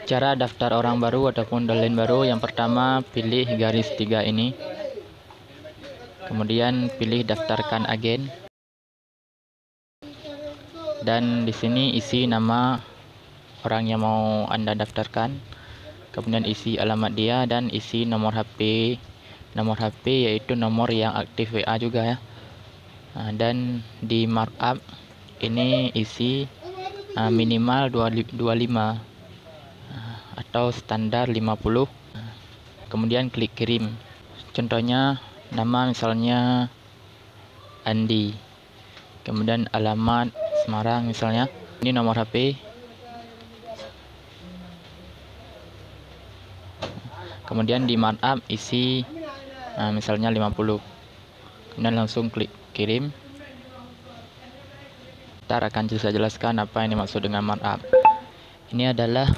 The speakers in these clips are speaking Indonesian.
Cara daftar orang baru ataupun downline baru, yang pertama pilih garis 3 ini. Kemudian pilih daftarkan agen. Dan di sini isi nama orang yang mau Anda daftarkan. Kemudian isi alamat dia dan isi nomor HP. Nomor HP yaitu nomor yang aktif WA juga ya. Dan di markup ini isi minimal 25 atau standar 50. Kemudian klik kirim. Contohnya nama misalnya Andi. Kemudian alamat Semarang misalnya. Ini nomor HP. Kemudian di markup isi misalnya 50. Kemudian langsung klik kirim. Ntar akan saya jelaskan apa yang dimaksud dengan markup. Ini adalah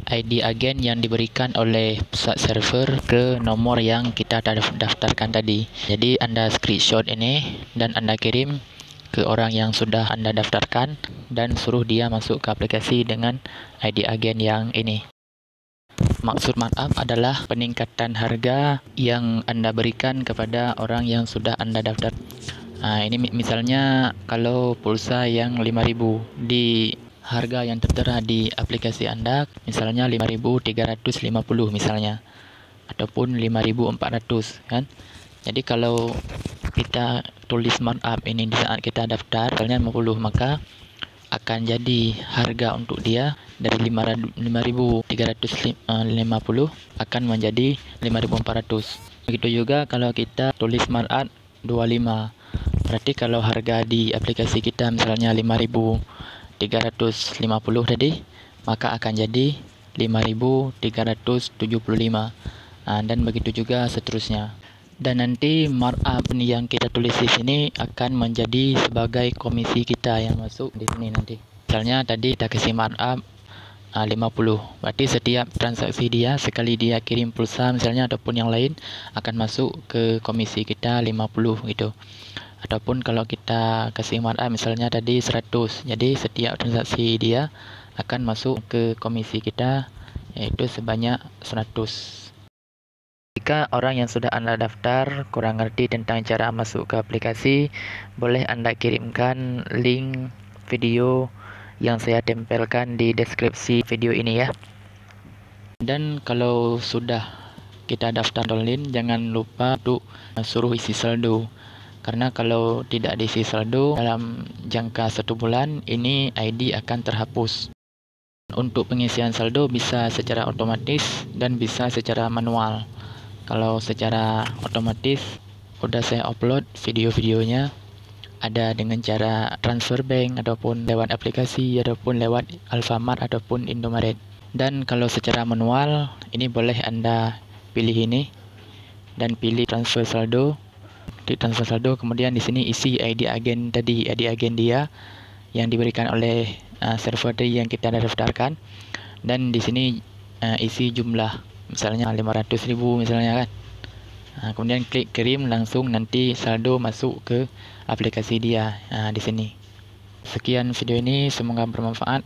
ID agen yang diberikan oleh pusat server ke nomor yang kita daftarkan tadi. Jadi Anda screenshot ini dan Anda kirim ke orang yang sudah Anda daftarkan dan suruh dia masuk ke aplikasi dengan ID agen yang ini. Maksud markup adalah peningkatan harga yang Anda berikan kepada orang yang sudah Anda daftar. Ini misalnya kalau pulsa yang 5.000 di harga yang tertera di aplikasi Anda, misalnya 5.350 misalnya, ataupun 5.400 kan. Jadi kalau kita tulis markup ini di saat kita daftar misalnya 50, maka akan jadi harga untuk dia dari 5.350 akan menjadi 5.400. Begitu juga kalau kita tulis markup 25, berarti kalau harga di aplikasi kita misalnya 5.350 tadi, maka akan jadi 5.375. Dan begitu juga seterusnya. Dan nanti markup yang kita tulis di sini akan menjadi sebagai komisi kita yang masuk di sini nanti. Misalnya tadi kita kasih markup 50. Berarti setiap transaksi dia, sekali dia kirim pulsa misalnya ataupun yang lain, akan masuk ke komisi kita 50 gitu. Ataupun kalau kita kasih markup misalnya tadi 100, jadi setiap transaksi dia akan masuk ke komisi kita yaitu sebanyak 100. Jika orang yang sudah Anda daftar kurang ngerti tentang cara masuk ke aplikasi, boleh Anda kirimkan link video yang saya tempelkan di deskripsi video ini ya. Dan kalau sudah kita daftar downline, jangan lupa untuk suruh isi saldo. Karena kalau tidak diisi saldo dalam jangka 1 bulan, ini ID akan terhapus. Untuk pengisian saldo bisa secara otomatis dan bisa secara manual. Kalau secara otomatis udah saya upload video-videonya, ada dengan cara transfer bank ataupun lewat aplikasi ataupun lewat Alfamart ataupun Indomaret. Dan kalau secara manual, ini boleh Anda pilih ini dan pilih transfer saldo. Di transfer saldo, kemudian di sini isi ID agen tadi, ID agen dia yang diberikan oleh server tadi yang kita daftarkan, dan di sini isi jumlah misalnya 500.000 misalnya kan. Kemudian klik kirim, langsung nanti saldo masuk ke aplikasi dia di sini. Sekian video ini, semoga bermanfaat.